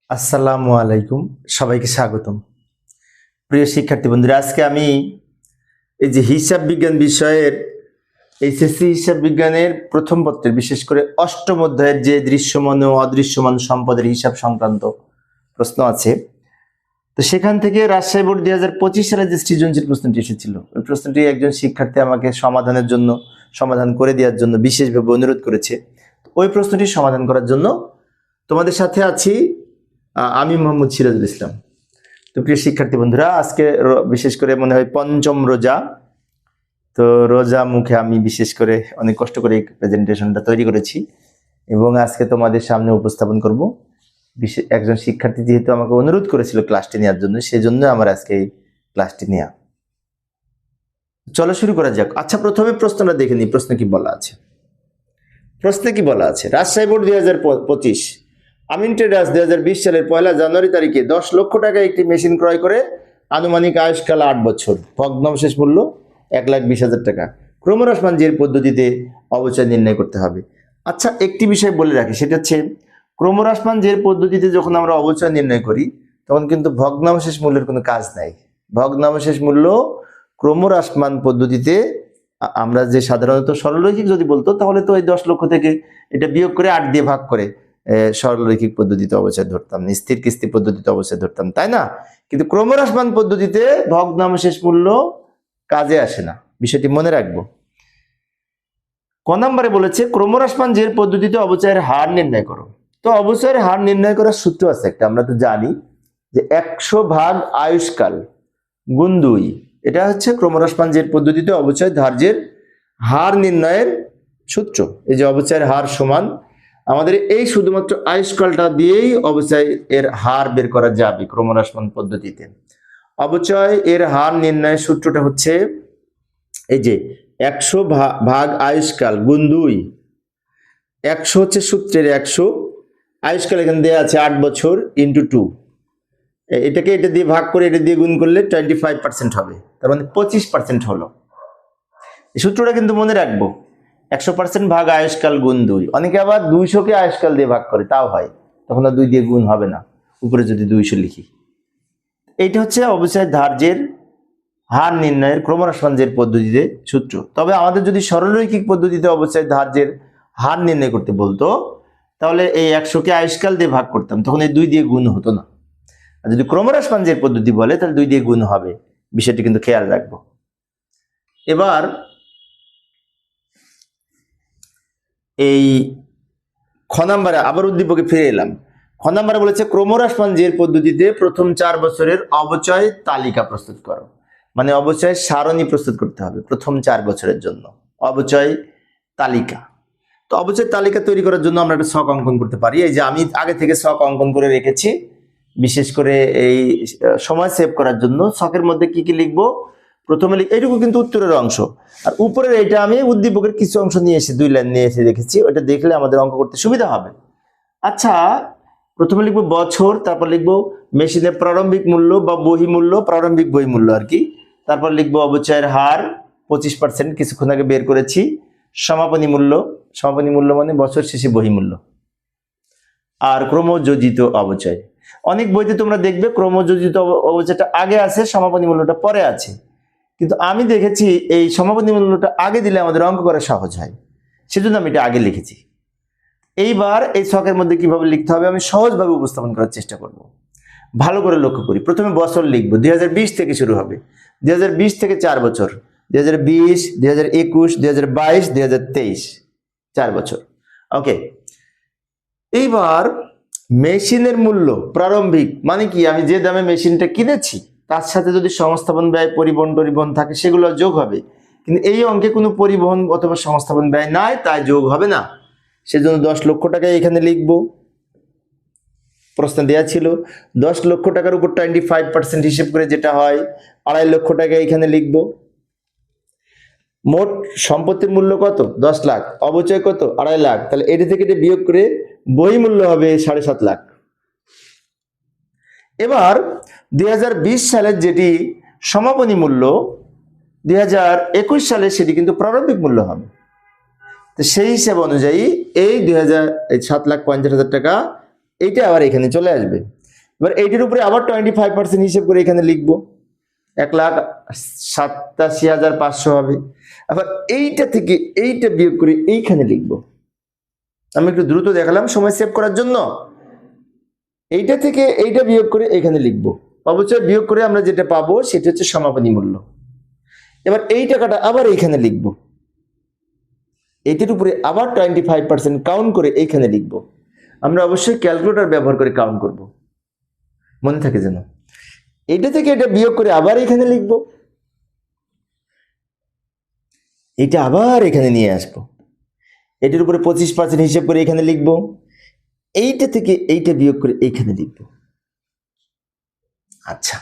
আসসালামু আলাইকুম, সবাইকে স্বাগতম। প্রিয় শিক্ষার্থী বন্ধুরা, আজকে আমি এই যে হিসাব বিজ্ঞান বিষয়ের এইচএসসি হিসাব বিজ্ঞানের প্রথম পত্রের বিশেষ করে অষ্টম অধ্যায়ের যে দৃশ্যমান ও অদৃশ্যমান সম্পদের হিসাব সংক্রান্ত প্রশ্ন আছে, তো সেখান থেকে রাজশাহী বোর্ড 2025 সালে যে সৃজনশীল প্রশ্নটি এসেছিল, ওই প্রশ্নটি একজন শিক্ষার্থী আমাকে সমাধান করে দেওয়ার জন্য বিশেষভাবে অনুরোধ করেছে। ওই প্রশ্নটি সমাধান করার জন্য তোমাদের সাথে আছি আমি মোহাম্মদ সিরাজুল ইসলাম। তো প্রিয় শিক্ষার্থী বন্ধুরা, আজকে বিশেষ করে মনে হয় পঞ্চম রোজা। তো রোজা মুখে আমি বিশেষ করে অনেক কষ্ট করে এই প্রেজেন্টেশনটা তৈরি করেছি এবং আজকে তোমাদের সামনে উপস্থাপন করব। একজন শিক্ষার্থী যেহেতু আমাকে অনুরোধ করেছিল ক্লাসটি নেওয়ার জন্য, সেজন্য আমার আজকে এই ক্লাসটি নেওয়া। চলো শুরু করা যাক। আচ্ছা, প্রথমে প্রশ্নটা দেখে নিই। প্রশ্নে কি বলা আছে? রাজশাহী বোর্ড 2025 আমিন ট্রেডার্স 2020 সালের 1 জানুয়ারি তারিখে 10 লক্ষ টাকা একটি মেশিন ক্রয় করে আনুমানিক আয়ুষ্কাল 8 বছর, ভগ্নাবশেষ মূল্য 1,20,000 টাকা। ক্রমহ্রাসমান জের পদ্ধতিতে অবচয় নির্ণয় করতে হবে। আচ্ছা, একটি বিষয় বলে রাখি, সেটা হচ্ছে ক্রমহ্রাসমান জের পদ্ধতিতে যখন আমরা অবচয় নির্ণয় করি তখন কিন্তু ভগ্নাবশেষ মূল্যের কোনো কাজ নাই। ভগ্নাবশেষ মূল্য ক্রমহ্রাসমান পদ্ধতিতে আমরা যে সাধারণত সরলরৈখিক যদি বলতো তাহলে তো এই 10 লক্ষ থেকে এটা বিয়োগ করে 8 দিয়ে ভাগ করে সরলরৈখিক পদ্ধতিতে অবচয় ধরতাম, স্থির কিস্তি পদ্ধতিতে অবচয় ধরতাম, তাই না? কিন্তু ক্রমহ্রাসমান পদ্ধতিতে ভগ্নাবশেষ মূল্য কাজে আসে না, বিষয়টি মনে রাখবো। ক নম্বরে বলেছে ক্রমহ্রাসমান জের পদ্ধতিতে অবচয়ের হার নির্ণয় করো। তো অবচয়ের হার নির্ণয় করার সূত্র আছে একটা, আমরা তো জানি যে 100 ভাগ আয়ুষ্কাল গুণ 2। এটা হচ্ছে ক্রমহ্রাসমান জের পদ্ধতিতে অবচয় ধার্যের হার নির্ণয়ের সূত্র। এই যে অবচয়ের হার সমান, আমাদের এই শুধুমাত্র আয়ুষ্কালটা দিয়েই অবচয় এর হার বের করা যাবে ক্রমহ্রাসমান পদ্ধতিতে। অবচয় এর হার নির্ণয়ের সূত্রটা হচ্ছে এই যে 100 ভাগ আয়ুষ্কাল গুণ 2। 100 হচ্ছে সূত্রের 100, আয়ুষ্কাল এখানে দেওয়া আছে 8 বছর ইন্টু 2। এটাকে এটা দিয়ে ভাগ করে এটা দিয়ে গুণ করলে 25% হবে, তার মানে 25% হলো। এই সূত্রটা কিন্তু মনে রাখবো, 100% ভাগ আয়ুষ্কাল গুণ 2। অনেকে আবার 200-কে আয়ুষ্কাল দিয়ে ভাগ করে, তাও হয়, তখন আর 2 দিয়ে গুণ হবে না উপরে যদি 200 লিখি। এইটা হচ্ছে অবচয় ধার্যের হার নির্ণয়ের ক্রমহ্রাসমান জের পদ্ধতিতে সূত্র। তবে আমাদের যদি সরলরৈখিক পদ্ধতিতে অবচয় ধার্যের হার নির্ণয় করতে বলতো তাহলে এই 100-কে আয়ুষ্কাল দিয়ে ভাগ করতাম, তখন এই 2 দিয়ে গুণ হতো না। আর যদি ক্রমহ্রাসমান জের পদ্ধতি বলে তাহলে 2 দিয়ে গুণ হবে, বিষয়টি কিন্তু খেয়াল রাখবো। এবার এই খ নাম্বারে আবার উদ্দীপকে ফিরে এলাম। খ নাম্বারে বলেছে ক্রমহ্রাসমান জের পদ্ধতিতে প্রথম 4 বছরের অবচয় তালিকা প্রস্তুত করো। মানে অবচয় সারণী প্রস্তুত করতে হবে প্রথম 4 বছরের জন্য, অবচয় তালিকা। তো অবচয় তালিকা তৈরি করার জন্য আমরা একটা ছক অঙ্কন করতে পারি। এই যে আমি আগে থেকে ছক অঙ্কন করে রেখেছি, বিশেষ করে এই সময় সেভ করার জন্য। ছকের মধ্যে কি কি লিখবো? প্রথমে এইটুকু কিন্তু উত্তরের অংশ, আর উপরের এইটা আমি উদ্দীপকের কিছু অংশ নিয়ে এসে 2 লাইন নিয়ে এসে রেখেছি, ওটা দেখলে আমাদের অঙ্ক করতে সুবিধা হবে। আচ্ছা, প্রথমে লিখবো বছর, তারপর লিখবো মেশিনের প্রারম্ভিক মূল্য বা বহি মূল্য, প্রারম্ভিক বহি মূল্য আর কি। তারপর লিখবো অবচয়ের হার 25%, কিছুক্ষণ আগে বের করেছি। সমাপনী মূল্য মানে বছর শেষে বহি মূল্য। আর ক্রমযোজিত অবচয়, অনেক বইতে তোমরা দেখবে ক্রমযোজিত অবচয়টা আগে আছে, সমাপনী মূল্যটা পরে আছে, কিন্তু আমি দেখেছি এই সমাপনী মূল্যটা আগে দিলে আমাদের অঙ্ক করা সহজ হয়, সেজন্য আমি এটা আগে লিখেছি। এইবার এই ছকের মধ্যে কিভাবে লিখতে হবে আমি সহজভাবে উপস্থাপন করার চেষ্টা করব। ভালো করে লক্ষ্য করি। প্রথমে বছর লিখবো, 2020 থেকে শুরু হবে। 2020 থেকে 4 বছর, 2020, 2021, 2022, 2023, 4 বছর। ওকে, এইবার মেশিনের মূল্য প্রারম্ভিক মানে কি, আমি যে দামে মেশিনটা কিনেছি তার সাথে যদি সংস্থাপন ব্যয়, পরিবহন থাকে, সেগুলো যোগ হবে। কিন্তু এই অঙ্কে কোনো পরিবহন অথবা সংস্থাপন ব্যয় নাই, তাই যোগ হবে না। সেজন্য 10 লক্ষ টাকা এখানে লিখবো। প্রশ্ন দেওয়া ছিল 10 লক্ষ টাকার উপর 25% হিসেব করে যেটা হয় 2.5 লক্ষ টাকা এখানে লিখবো। মোট সম্পত্তির মূল্য কত? 10 লাখ। অবচয় কত? 2.5 লাখ। তাহলে এটি থেকে এটা বিয়োগ করে বই মূল্য হবে 7.5 লাখ। এবার 2020 সালের যেটি সমাপনী মূল্য, 2021 সালে সেটি কিন্তু প্রারম্ভিক মূল্য হবে। তো সেই হিসাব অনুযায়ী এই 7,50,000 টাকা এইটা আবার এখানে চলে আসবে। এবার এইটির উপরে আবার 25% হিসেব করে এখানে লিখবো, 1,87,500 হবে। আবার এইটা থেকে এইটা বিয়োগ করে এইখানে লিখবো। আমি একটু দ্রুত দেখালাম সময় সেভ করার জন্য। এইটা থেকে এইটা বিয়োগ করে এখানে লিখবো, অবশ্যই বিয়োগ করে আমরা যেটা পাবো সেটা হচ্ছে সমাপনী মূল্য। এবার এই টাকাটা আবার এইখানে লিখবো, এইটির উপরে আবার 25% কাউন্ট করে এইখানে লিখবো। আমরা অবশ্যই ক্যালকুলেটর ব্যবহার করে কাউন্ট করব, মনে থাকে যেন। এইটা থেকে এটা বিয়োগ করে আবার এখানে লিখবো, এটা আবার এখানে নিয়ে আসবো, এটির উপরে 25% হিসেব করে এখানে লিখবো, এইটা থেকে এইটা বিয়োগ করে এইখানে লিখবো। আচ্ছা,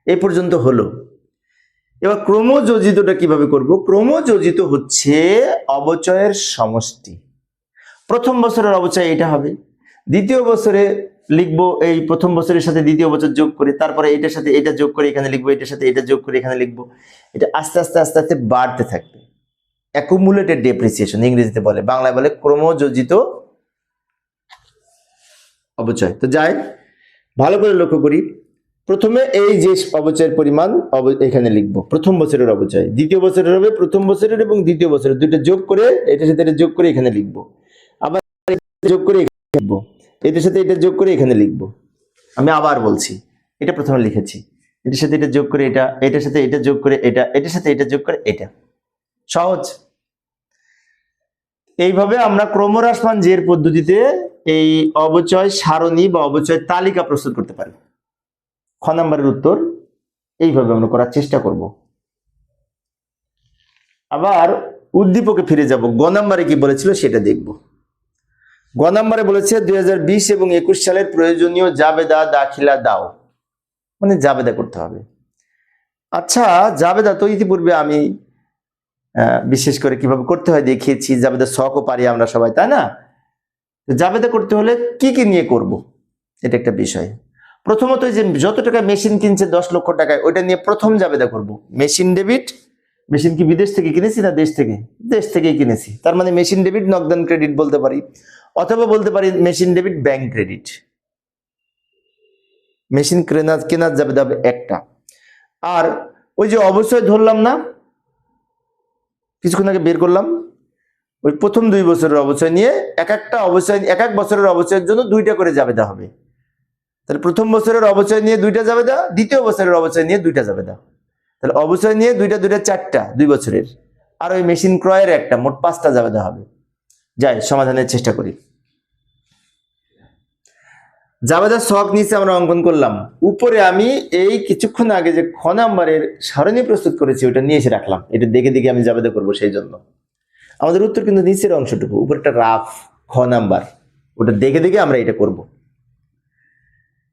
এই পর্যন্ত হলো। এবার ক্রমযোজিতটা কিভাবে করব? ক্রমযোজিত হচ্ছে অবচয়ের সমষ্টি। প্রথম বছরের অবচয় এটা হবে, দ্বিতীয় বছরে লিখবো এই প্রথম বছরের সাথে দ্বিতীয় বছর যোগ করে, তারপরে এটার সাথে এটা যোগ করে এখানে লিখবো, এটার সাথে এটা যোগ করে এখানে লিখবো। এটা আস্তে আস্তে আস্তে আস্তে বাড়তে থাকবে। অ্যাকুমুলেটেড ডেপ্রিসিয়েশন ইংরেজিতে বলে, বাংলায় বলে ক্রমযোজিত অবচয়। তো যাই ভালো করে লক্ষ্য করি, প্রথমে এই যে অবচয়ের পরিমাণ এখানে লিখবো, প্রথম বছরের অবচয়, দ্বিতীয় বছরের হবে প্রথম বছরের এবং দ্বিতীয় বছরের দুটো যোগ করে এটার সাথে এটা যোগ করে এখানে লিখবো, আবার যোগ করে এখানে লিখবো, এটার সাথে এটা যোগ করে এখানে লিখবো। আমি আবার বলছি, এটা প্রথমে লিখেছি, এটার সাথে এটা যোগ করে এটা, এটার সাথে এটা যোগ করে এটা, এটার সাথে এটা যোগ করে এটা। সহজ। এইভাবে আমরা ক্রমহ্রাসমান জের পদ্ধতিতে এই অবচয় সারণী বা অবচয় তালিকা প্রস্তুত করতে পারি। খ নাম্বারের উত্তর এইভাবে আমরা করার চেষ্টা করব। আবার উদ্দীপকে ফিরে যাব, গ নাম্বারে কি বলেছিল সেটা দেখব। গ নাম্বারে বলেছে 2020 এবং 21 সালের প্রয়োজনীয় জাবেদা দাখিলা দাও, মানে জাবেদা করতে হবে। আচ্ছা, জাবেদা তো ইতিপূর্বে আমি বিশেষ করে কিভাবে করতে হয় দেখিয়েছি, জাবেদা শখও পারি আমরা সবাই, তাই না? জাবেদা করতে হলে কি কি নিয়ে করব, এটা একটা বিষয়। প্রথমত যে যত টাকা মেশিন কিনছে 10 লক্ষ টাকায়, ওইটা নিয়ে প্রথম জাবেদা করব। মেশিন ডেবিট, মেশিন কি বিদেশ থেকে কিনেছি না দেশ থেকে? দেশ থেকেই কিনেছি, তার মানে মেশিন ডেবিট নগদান ক্রেডিট বলতে পারি, অথবা বলতে পারি machine debit bank credit. Machine কেনার জাবেদা হবে একটা। আর ওই যে অবশ্যই ধরলাম না, কিছুক্ষণ আগে বের করলাম, ওই প্রথম 2 বছরের অবচয় নিয়ে এক এক বছরের অবচয়ের জন্য 2টা করে জাবেদা হবে। তাহলে প্রথম বছরের অবচয় নিয়ে 2টা জাবেদা, দ্বিতীয় বছরের অবচয় নিয়ে 2টা জাবেদা। তাহলে অবচয় নিয়ে 2টা 4টা 2 বছরের, আর ওই মেশিন ক্রয়ের একটা, মোট 5টা জাবেদা হবে। যাই সমাধানের চেষ্টা করি। জাবেদার ছক নিচে আমরা অঙ্কন করলাম, উপরে আমি এই কিছুক্ষণ আগে যে খ নাম্বারের সারণী প্রস্তুত করেছি ওটা নিয়ে এসে রাখলাম, এটা দেখে দেখে আমি জাবেদা করবো। সেই জন্য আমাদের উত্তর কিন্তু নিচের অংশটুকু, উপরটা রাফ খ নাম্বার, ওটা দেখে দেখে আমরা এটা করব।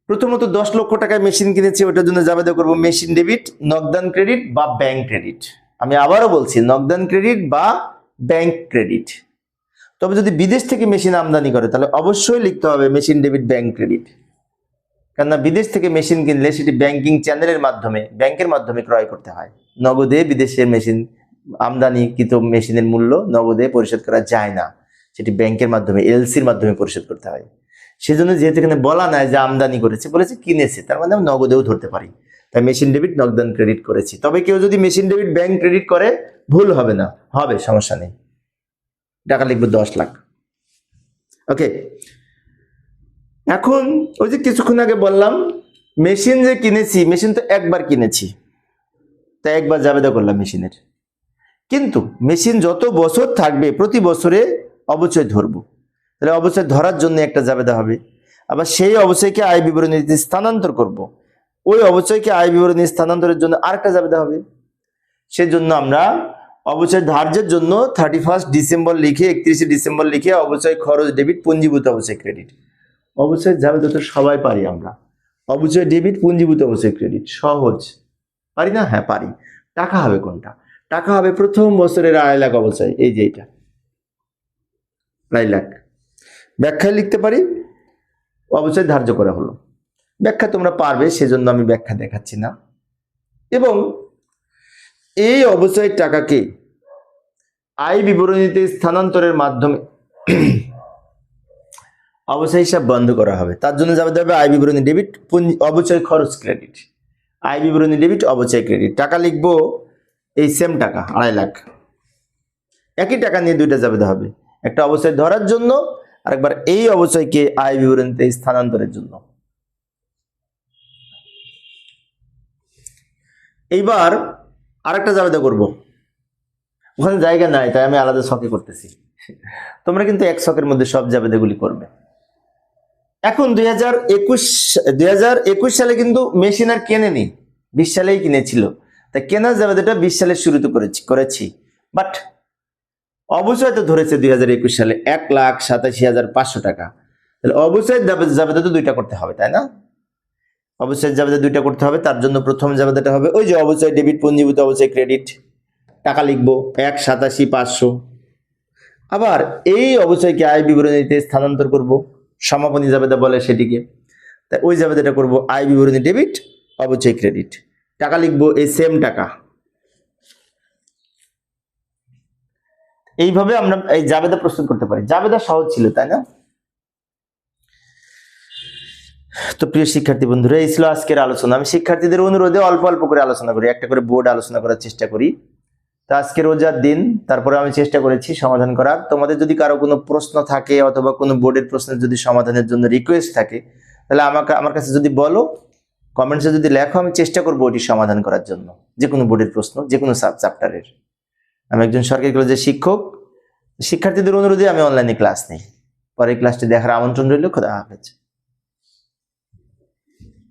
প্রথমত 10 লক্ষ টাকায় মেশিন কিনেছি, ওটার জন্য জাবেদা করব মেশিন ডেবিট, নগদান ক্রেডিট বা ব্যাংক ক্রেডিট। আমি আবারও বলছি, নগদান ক্রেডিট বা ব্যাংক ক্রেডিট। তবে যদি বিদেশ থেকে মেশিন আমদানি করে তাহলে অবশ্যই লিখতে হবে মেশিন ডেবিট ব্যাংক ক্রেডিট, কেননা বিদেশ থেকে মেশিন কিনলে সেটি ব্যাংকিং চ্যানেলের মাধ্যমে, ব্যাংকের মাধ্যমে ক্রয় করতে হয়। নগদে বিদেশের মেশিন, আমদানিকৃত মেশিনের মূল্য নগদে পরিশোধ করা যায় না, সেটি ব্যাংকের মাধ্যমে, এলসির মাধ্যমে পরিশোধ করতে হয়। সেজন্য যেহেতু এখানে বলা নাই যে আমদানি করেছে, বলেছে কিনেছে, তার মানে আমি নগদেও ধরতে পারি, তাই মেশিন ডেবিট নগদান ক্রেডিট করেছি। তবে কেউ যদি মেশিন ডেবিট ব্যাংক ক্রেডিট করে ভুল হবে না, হবে, সমস্যা নেই। টাকা লিখবে 10 লাখ। ওকে, এখন ওই যে কিছুক্ষণ আগে বললাম মেশিন যে কিনেছি, মেশিন তো একবার কিনেছি, তাই একবার জাবেদা করলাম মেশিনের। কিন্তু মেশিন যত বছর থাকবে প্রতি বছরে অবচয় ধরবো, তাহলে অবচয় ধরার জন্য একটা জাবেদা হবে। আবার সেই অবচয়কে আয় বিবরণীতে স্থানান্তর করব, ওই অবচয়কে আয় বিবরণী স্থানান্তরের জন্য আরেকটা জাবেদা হবে। সেজন্য আমরা অবচয় ধার্যের জন্য 31 ডিসেম্বর লিখে 31 ডিসেম্বর লিখে অবচয় খরচ ডেবিট, পুঞ্জীভূত অবচয় ক্রেডিট। অবচয় জাবেদা তো সবাই পারি আমরা, অবচয় ডেবিট পুঞ্জীভূত অবচয় ক্রেডিট, সহজ। পারি না? হ্যাঁ পারি। টাকা হবে কোনটা? টাকা হবে প্রথম বছরের 2.5 লাখ অবচয়, এই যে এটা 2.5 লাখ। ব্যাখ্যায় লিখতে পারি অবচয় ধার্য করা হলো, ব্যাখ্যা তোমরা পারবে সেজন্য আমি ব্যাখ্যা দেখাচ্ছি না। এবং এই অবচয়ের টাকাকে আয় বিবরণীতে স্থানান্তরের মাধ্যমে অবচয় হিসাব বন্ধ করা হবে। তার জন্য যাবে দেবে আয় বিবরণী ডেবিট, অবচয় খরচ ক্রেডিট। আয় বিবরণী ডেবিট, অবচয় ক্রেডিট। টাকা লিখবো এই সেম টাকা 2.5 লাখ, একই টাকা নিয়ে দুইটা যাবে হবে, একটা অবচয় ধরার জন্য আর একবার এই অবচয়কে আয় বিবরণীতে স্থানান্তরের জন্য। এইবার আরেকটা জাবেদা করব, ওখানে জায়গা নাই তাই আমি আলাদা ছকে করতেছি। তোমরা কিন্তু এক ছকের মধ্যে সব জাবেদাগুলি করবে। এখন 2021 সালে কিন্তু মেশিন আর কেনেনি, 20 সালেই কিনেছিল, তাই কেনার জাবেদাটা 20 সালের শুরুতে করেছি। বাট অবচয় তো ধরেছে 2021 সালে 1,87,500 টাকা। তাহলে অবচয়ের জাবেদা তো দুইটা করতে হবে, তাই না? অবচয়ের জাবেদা দুইটা করতে হবে। তার জন্য প্রথম জাবেদাটা হবে ওই যে অবচয় ডেবিট পঞ্জীভূত অবচয় ক্রেডিট, টাকা লিখবো 1,87,500। আবার এই অবচয়কে আয় বিবরণীতে স্থানান্তর করব, সমাপনী জাবেদা বলে সেটিকে। তাই ওই জাবেদাটা করব আয় বিবরণী ডেবিট, অবচয় ক্রেডিট। টাকা লিখবো এই সেম টাকা। এইভাবে আমরা এই জাবেদা প্রস্তুত করতে পারি। জাবেদা সহজ ছিল, তাই না? তো প্রিয় শিক্ষার্থী বন্ধুরা, এই ছিল আজকের আলোচনা। আমি শিক্ষার্থীদের অনুরোধে অল্প অল্প করে আলোচনা করি, একটা করে বোর্ড আলোচনা করার চেষ্টা করি। তো আজকে রোজার দিন, তারপরে আমি চেষ্টা করেছি সমাধান করার। তোমাদের যদি কারো কোনো প্রশ্ন থাকে অথবা কোনো বোর্ডের প্রশ্নের যদি সমাধানের জন্য রিকোয়েস্ট থাকে, তাহলে আমার কাছে যদি বলো, কমেন্টসে যদি লেখো, আমি চেষ্টা করবো ওটি সমাধান করার জন্য। যে কোনো বোর্ডের প্রশ্ন, যে কোনো চ্যাপ্টারের। আমি একজন সরকারি কলেজের শিক্ষক, শিক্ষার্থীদের অনুরোধে আমি অনলাইনে ক্লাস নিই। পরে ক্লাসটি দেখার আমন্ত্রণ রইল। খোদা হাফেজ।